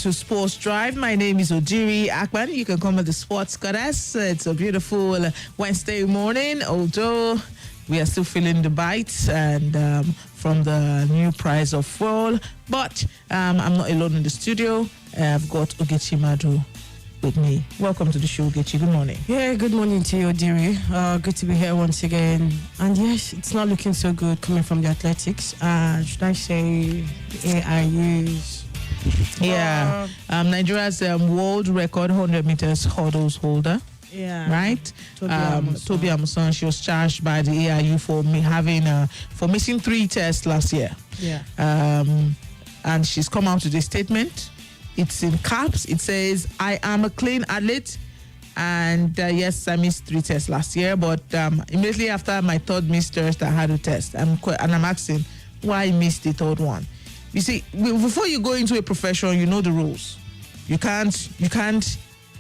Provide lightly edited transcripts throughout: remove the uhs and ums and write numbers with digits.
to Sports Drive. My name is Ojiri Akpan. You can call me the Sports Goddess. It's a beautiful Wednesday morning, although we are still feeling the bites and from the new price of fuel. But I'm not alone in the studio. I've got Ogechi Madu with me. Welcome to the show, Ogechi. Good morning. Yeah, good morning to you, Ojiri. Good to be here once again. And yes, it's not looking so good coming from the athletics. Should I say AIUs? Yeah, Nigeria's world record 100 meters hurdles holder. Yeah, right. Toby Amuson. She was charged by the AIU for for missing 3 tests last year. Yeah. And she's come out with a statement. It's in caps. It says, "I am a clean athlete, and yes, I missed 3 tests last year. But immediately after my 3rd missed test, I had a test. I'm asking why I missed the 3rd one." You see, before you go into a profession, you know the rules. You can't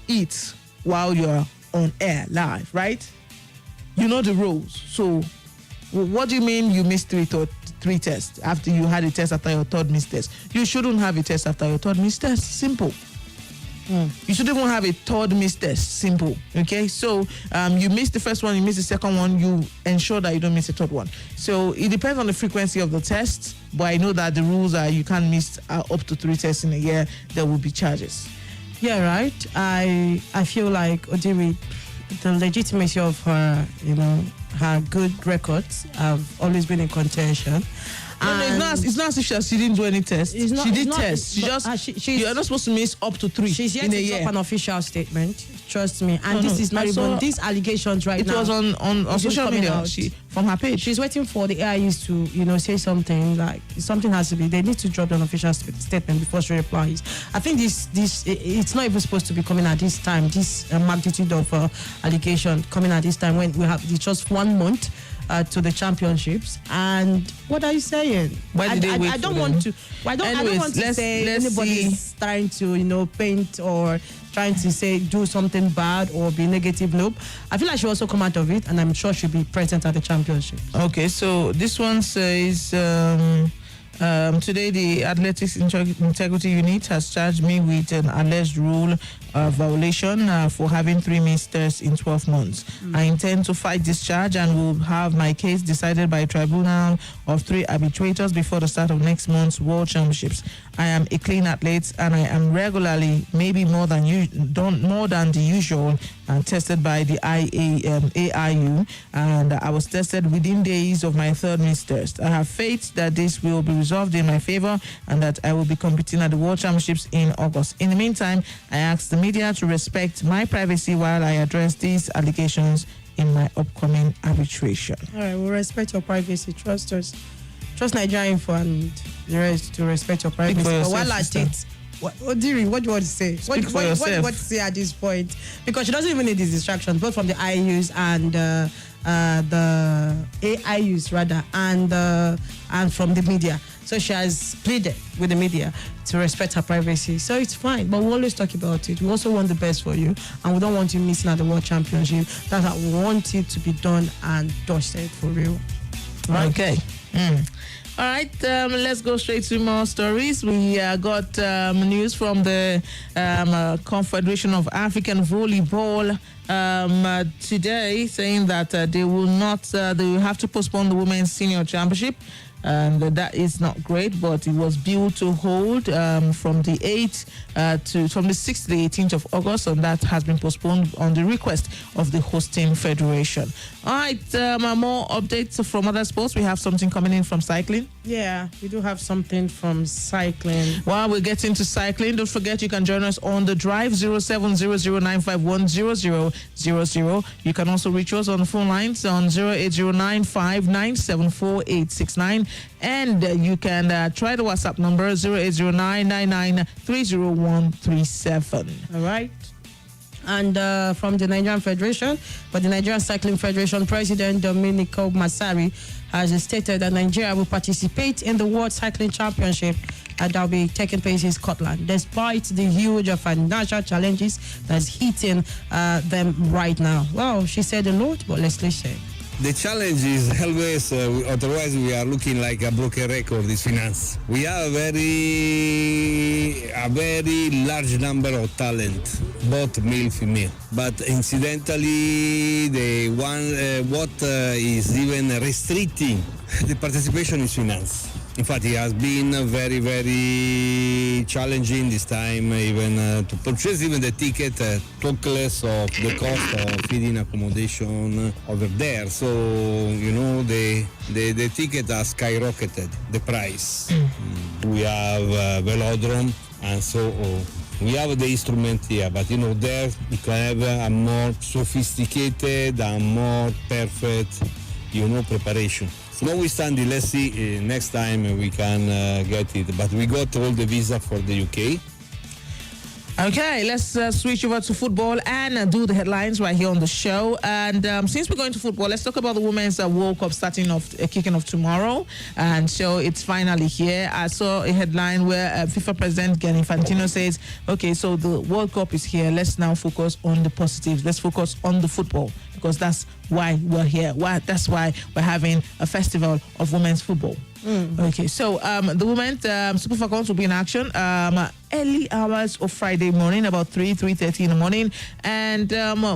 eat while you're on air live, right? You know the rules. So, what do you mean you missed 3 tests after you had a test after your 3rd missed test? You shouldn't have a test after your 3rd missed test. Simple. You shouldn't even have a 3rd missed test. Simple. Okay, so you missed the 1st one, you missed the 2nd one, you ensure that you don't miss the 3rd one. So it depends on the frequency of the test, but I know that the rules are you can't miss up to 3 tests in a year. There will be charges. Yeah, right. I feel like Odiri, the legitimacy of her, her good records have always been in contention. No, it's not as if she didn't do any tests. She did tests. You're not supposed to miss up to 3 she's yet in a to year. Drop an official statement. Trust me. And this is not even these allegations right now. It was on social media. From her page. She's waiting for the AIUs to say something, like something has to be. They need to drop an official statement before she replies. I think it's not even supposed to be coming at this time. This magnitude of allegation coming at this time when we have just 1 month to the championships. And what are you saying? Why did they wait I don't want to. I don't want to say anybody's trying to paint or trying to do something bad or be negative. Nope. I feel like she'll also come out of it, and I'm sure she'll be present at the championship. Okay, so this one says today the Athletics Integrity Unit has charged me with an alleged rule violation for having 3 missed tests in 12 months. I intend to fight this charge and will have my case decided by a tribunal of 3 arbitrators before the start of next month's World Championships. I am a clean athlete and I am regularly, maybe more than the usual, tested by the AIU, and I was tested within days of my 3rd missed test. I have faith that this will be resolved in my favor and that I will be competing at the World Championships in August. In the meantime, I ask the media to respect my privacy while I address these allegations in my upcoming arbitration. All right, we'll respect your privacy. Trust us. Trust Nigeria Info and the rest to respect your privacy. But while at it, what do you want to say? What do you want to say at this point? Because she doesn't even need these distractions, both from the IUs and the AIUs rather, and from the media. So she has pleaded with the media to respect her privacy. So it's fine, but we always talk about it. We also want the best for you, and we don't want you missing at the World Championship. That's how we want it to be done and dusted for real. Right? Okay. All right, let's go straight to more stories. We got news from the Confederation of African Volleyball today saying that they will have to postpone the Women's Senior Championship. And that is not great, but it was billed to hold from the 6th to the 18th of August, and that has been postponed on the request of the hosting federation. All right, more updates from other sports. We have something coming in from cycling. Yeah, we do have something from cycling. While we're getting to cycling, don't forget you can join us on the drive 0700951000. You can also reach us on the phone lines on 08095974869. And you can try the WhatsApp number 08099930137. All right. And from the Nigerian Federation, but the Nigerian Cycling Federation President Domenico Massari has stated that Nigeria will participate in the World Cycling Championship that will be taking place in Scotland, despite the huge financial challenges that's hitting them right now. Well, she said a lot, but let's listen. The challenge is always, otherwise we are looking like a broken record, this finance. We have a very large number of talent, both male, female. But incidentally, the one what is even restricting the participation is finance. In fact, it has been very, very challenging this time, even to purchase even the ticket, talk less of the cost of feeding accommodation over there. So, the ticket has skyrocketed, the price. We have velodrome, and so we have the instrument here, but there you can have a more sophisticated and more perfect, preparation. Notwithstanding, let's see next time we can get it. But we got all the visa for the UK. Okay, let's switch over to football and do the headlines right here on the show. And since we're going to football, let's talk about the Women's World Cup kicking off tomorrow. And so it's finally here. I saw a headline where FIFA President Gianni Infantino says, okay, so the World Cup is here. Let's now focus on the positives. Let's focus on the football, because that's why we're here. That's why we're having a festival of women's football. Okay, so the women's Super Falcons will be in action early hours of Friday morning, about 3:30 in the morning, and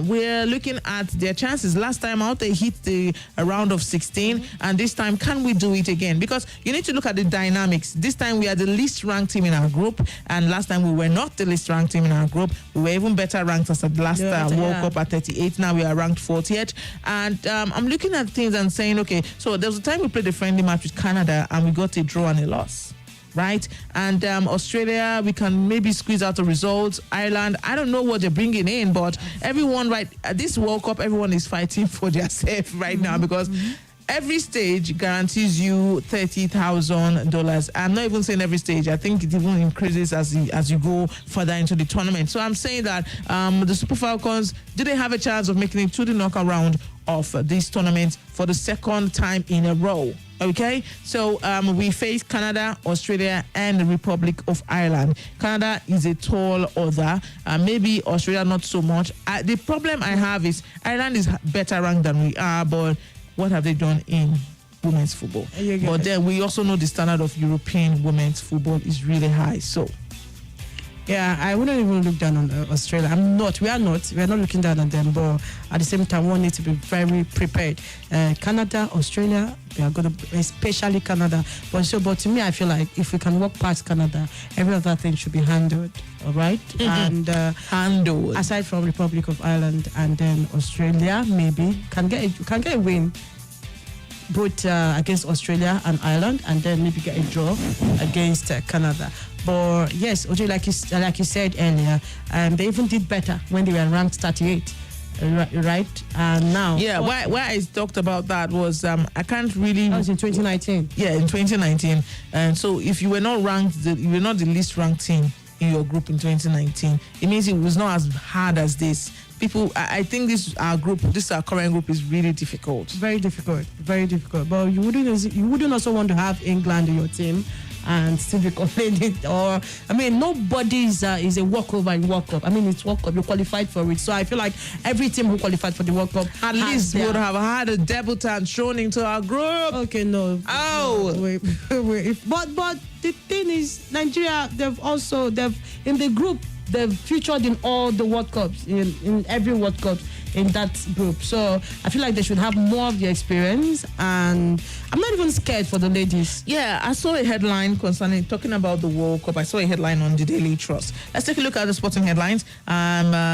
we're looking at their chances. Last time out, they hit the round of 16, and this time, can we do it again? Because you need to look at the dynamics. This time, we are the least ranked team in our group, and last time we were not the least ranked team in our group. We were even better ranked as at the last World Cup at 38. Now we are ranked 40th, and I'm looking at things and saying, okay, so there was a time we played a friendly match with Canada, and we got a draw and a loss. Right? And Australia, we can maybe squeeze out the results. Ireland, I don't know what they're bringing in, but everyone, right, at this World Cup, everyone is fighting for their safe right now, because every stage guarantees you $30,000. I'm not even saying every stage. I think it even increases as you go further into the tournament. So I'm saying that the Super Falcons, do they have a chance of making it to the knockout round of this tournament for the second time in a row? Okay, so we face Canada, Australia, and the Republic of Ireland. Canada is a tall order. Maybe Australia not so much. The problem I have is Ireland is better ranked than we are, but what have they done in women's football? But then we also know the standard of European women's football is really high. So yeah, I wouldn't even look down on Australia. We are not looking down on them, but at the same time, one needs to be very prepared. Canada, Australia, they are going to, especially Canada. But to me, I feel like if we can walk past Canada, every other thing should be handled. All right, and handled. Aside from Republic of Ireland and then Australia, maybe can get a win. Both against Australia and Ireland, and then maybe get a draw against Canada. But yes, Oje, like you said earlier, they even did better when they were ranked 38, right? And now, yeah, why I talked about that was I can't really. That was in 2019. Yeah, in 2019, and so if you were not ranked, you were not the least ranked team in your group in 2019. It means it was not as hard as this. People, I think our current group is really difficult. Very difficult. But you wouldn't also want to have England in your team and still be complaining. Nobody is a walkover in World Cup. It's World Cup. You qualified for it. So I feel like every team who qualified for the World Cup at least would have had a debutant shown into our group. Okay, no. Oh, wait. But the thing is, Nigeria, they've in the group. They've featured in all the World Cups, in every World Cup in that group. So I feel like they should have more of the experience, and I'm not even scared for the ladies. Yeah, I saw a headline talking about the World Cup. I saw a headline on the Daily Trust. Let's take a look at the sporting headlines.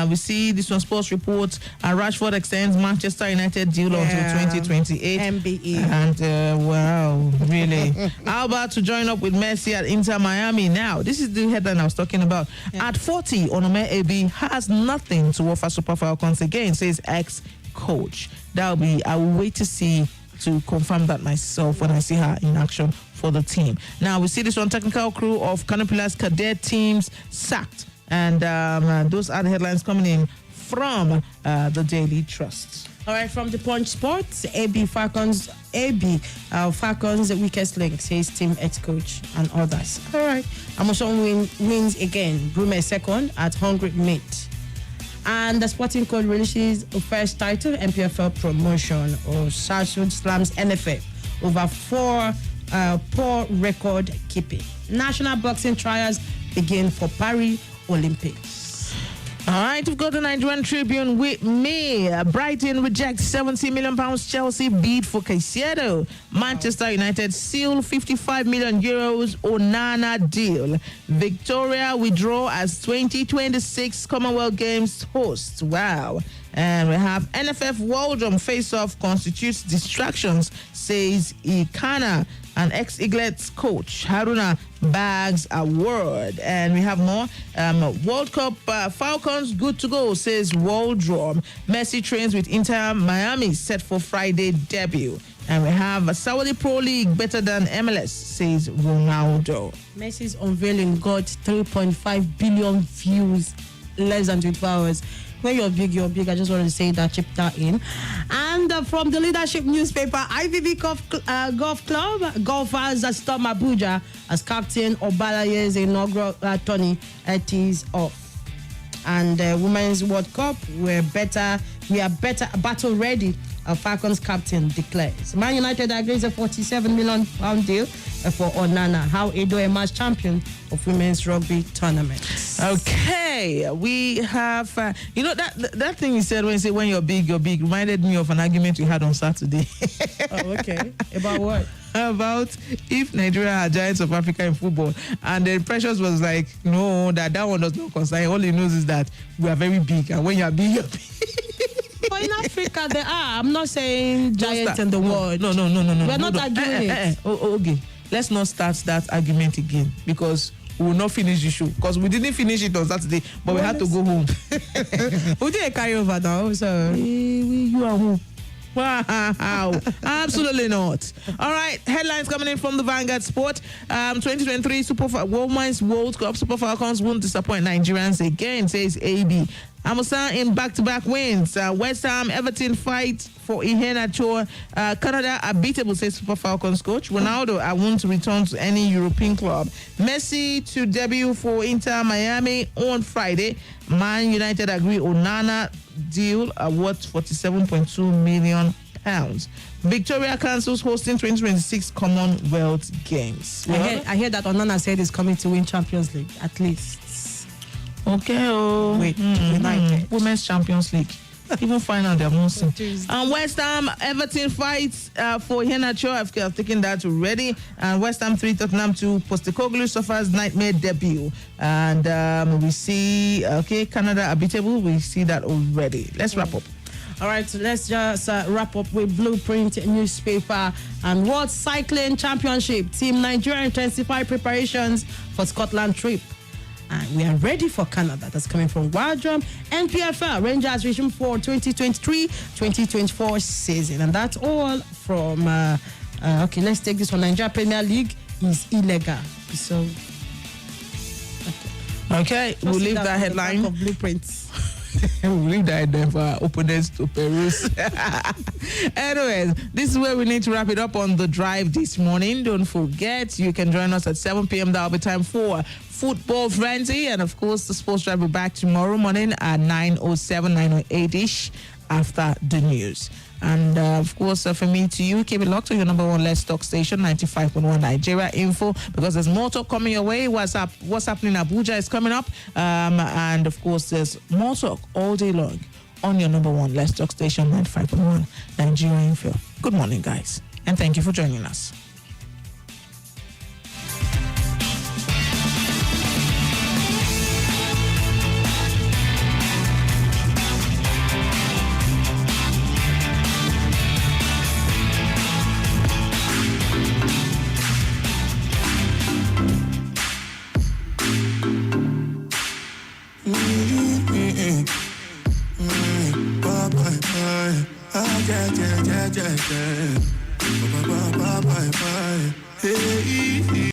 We see this one, Sports Report. Rashford extends Manchester United deal until 2028. MBE. And wow, really? How about to join up with Messi at Inter Miami now? This is the headline I was talking about. Yeah. At 40, Onome Ebi has nothing to offer Super Falcons again, says ex-coach. I will wait to confirm that myself when I see her in action for the team. Now we see this one, technical crew of Canopilas cadet teams sacked, and those are the headlines coming in from the Daily Trust. All right, from the Punch Sports, Falcons, the weakest link, says team ex-coach and others. All right, Amoson wins again. Brume second at Hungry Meat. And the Sporting Code releases a first title, MPFL promotion, or Sarsoud slams NFF over poor record keeping. National boxing trials begin for Paris Olympics. All right, we've got the Nigerian Tribune with me. Brighton rejects £70 million Chelsea bid for Caicedo. Manchester United seal €55 million Onana deal. Victoria withdraw as 2026 Commonwealth Games host. Wow. And we have NFF Waldrum face-off constitutes distractions, says Ikana. And ex-Eaglets coach Haruna bags award. And we have more. World Cup Falcons good to go, says Waldrum. Messi trains with Inter Miami set for Friday debut. And we have a Saudi Pro League better than MLS, says Ronaldo. Messi's unveiling got 3.5 billion views less than 24 hours. When you're big, you're big. I just want to say that, chip that in. And from the leadership newspaper, IVV Golf Club, golfers storm Abuja as Captain Obalaye's inaugural tourney tees off. And Women's World Cup, we are better battle ready. Falcons captain declares. Man United agrees a £47 million deal for Onana. How Edo emerged champion of women's rugby tournament. Okay, we have that thing you said when you say when you're big reminded me of an argument we had on Saturday. Oh, okay. About what? About if Nigeria are giants of Africa in football, and the Precious was like, no, that one does not concern. All he knows is that we are very big, and when you are big, you're big. But in Africa, there are. I'm not saying giants in the world. No. We're not arguing it. Okay, let's not start that argument again because we will not finish the show because we didn't finish it on Saturday, but we had to go home. We didn't carry over now, so you are home. Wow, absolutely not. All right, headlines coming in from the Vanguard Sport. 2023 Women's World Cup Super Falcons won't disappoint Nigerians again, says AB. Amusan in back-to-back wins. West Ham, Everton fight for Iheanacho. Canada are beatable, says Super Falcons coach. Ronaldo, I won't return to any European club. Messi to debut for Inter Miami on Friday. Man United agree Onana deal worth £47.2 million. Victoria cancels hosting 2026 Commonwealth Games. I hear that Onana said he's coming to win Champions League, at least. Okay, United. Women's Champions League. Even final, they have not seen. And West Ham, Everton fights for Iheanacho. I've taken that already. And West Ham 3, Tottenham 2. Postecoglou suffers nightmare debut. And we see, Canada are beatable. We see that already. Let's wrap up. All right, so let's just wrap up with Blueprint newspaper and World Cycling Championship. Team Nigeria intensify preparations for Scotland trip. And we are ready for Canada. That's coming from Wildrum. NPFL, Rangers resume for 2023-2024 season. And that's all from, let's take this one. Nigeria Premier League is illegal. So, okay, we'll leave that headline. Of Blueprints. We'll leave that there for our opponents to peruse. Anyways, this is where we need to wrap it up on The Drive this morning. Don't forget, you can join us at 7 p.m. That'll be time for Football Frenzy. And of course, the Sports Drive will be back tomorrow morning at 9:07, 9:08-ish after the news. And of course, from me to you, keep it locked to your number one Let's Talk station, 95.1 Nigeria Info, because there's more talk coming your way. What's happening in Abuja is coming up. And of course, there's more talk all day long on your number one Let's Talk station, 95.1 Nigeria Info. Good morning, guys. And thank you for joining us. Yeah.